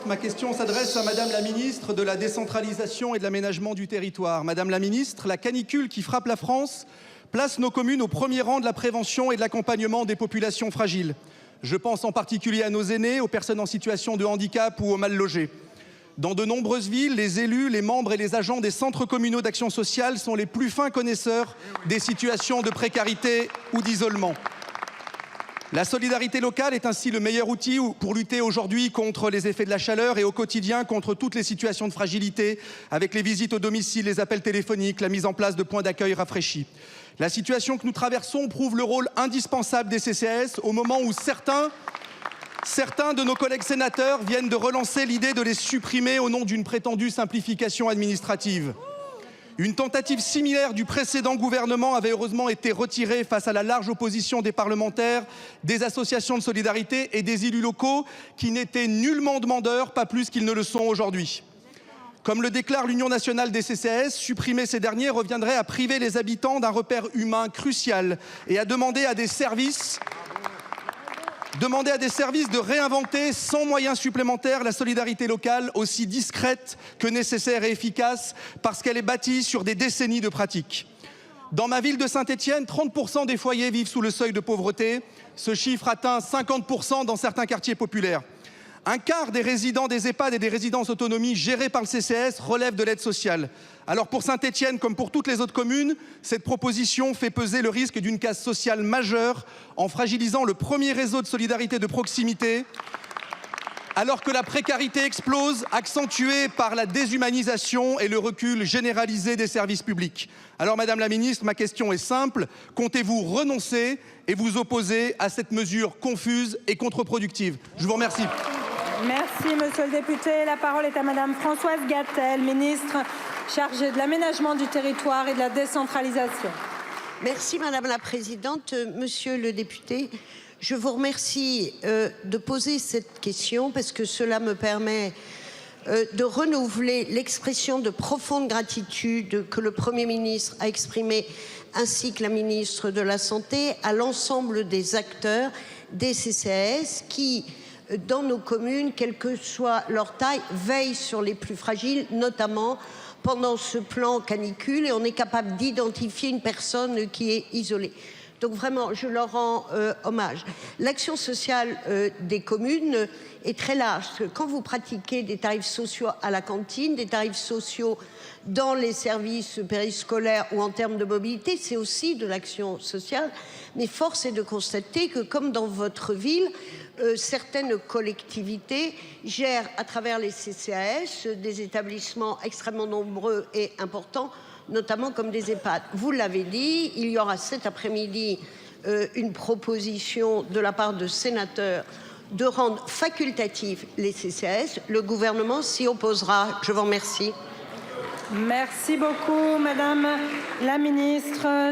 Présidente. Ma question s'adresse à Madame la Ministre de la Décentralisation et de l'Aménagement du Territoire. Madame la Ministre, la canicule qui frappe la France place nos communes au premier rang de la prévention et de l'accompagnement des populations fragiles. Je pense en particulier à nos aînés, aux personnes en situation de handicap ou aux mal logés. Dans de nombreuses villes, les élus, les membres et les agents des centres communaux d'action sociale sont les plus fins connaisseurs des situations de précarité ou d'isolement. La solidarité locale est ainsi le meilleur outil pour lutter aujourd'hui contre les effets de la chaleur et au quotidien contre toutes les situations de fragilité, avec les visites au domicile, les appels téléphoniques, la mise en place de points d'accueil rafraîchis. La situation que nous traversons prouve le rôle indispensable des CCAS au moment où certains de nos collègues sénateurs viennent de relancer l'idée de les supprimer au nom d'une prétendue simplification administrative. Une tentative similaire du précédent gouvernement avait heureusement été retirée face à la large opposition des parlementaires, des associations de solidarité et des élus locaux qui n'étaient nullement demandeurs, pas plus qu'ils ne le sont aujourd'hui. Comme le déclare l'Union nationale des CCAS, supprimer ces derniers reviendrait à priver les habitants d'un repère humain crucial et à demander à des services de réinventer sans moyens supplémentaires la solidarité locale aussi discrète que nécessaire et efficace parce qu'elle est bâtie sur des décennies de pratiques. Dans ma ville de Saint-Étienne, 30% des foyers vivent sous le seuil de pauvreté. Ce chiffre atteint 50% dans certains quartiers populaires. Un quart des résidents des EHPAD et des résidences autonomie gérées par le CCAS relèvent de l'aide sociale. Alors pour Saint-Étienne, comme pour toutes les autres communes, cette proposition fait peser le risque d'une casse sociale majeure en fragilisant le premier réseau de solidarité de proximité, alors que la précarité explose, accentuée par la déshumanisation et le recul généralisé des services publics. Alors Madame la Ministre, ma question est simple. Comptez-vous renoncer et vous opposer à cette mesure confuse et contre-productive? Je vous remercie. Merci, monsieur le député. La parole est à Madame Françoise Gatel, ministre chargée de l'aménagement du territoire et de la décentralisation. Merci, Madame la Présidente. Monsieur le député, je vous remercie de poser cette question parce que cela me permet de renouveler l'expression de profonde gratitude que le Premier ministre a exprimée ainsi que la ministre de la Santé à l'ensemble des acteurs des CCAS qui, dans nos communes, quelle que soit leur taille, veillent sur les plus fragiles, notamment pendant ce plan canicule, et on est capable d'identifier une personne qui est isolée. Donc vraiment, je leur rends hommage. L'action sociale des communes est très large. Quand vous pratiquez des tarifs sociaux à la cantine, des tarifs sociaux dans les services périscolaires ou en termes de mobilité, c'est aussi de l'action sociale. Mais force est de constater que, comme dans votre ville, certaines collectivités gèrent à travers les CCAS des établissements extrêmement nombreux et importants, notamment comme des EHPAD. Vous l'avez dit, il y aura cet après-midi une proposition de la part de sénateurs de rendre facultatifs les CCAS. Le gouvernement s'y opposera. Je vous remercie. Merci beaucoup, Madame la Ministre.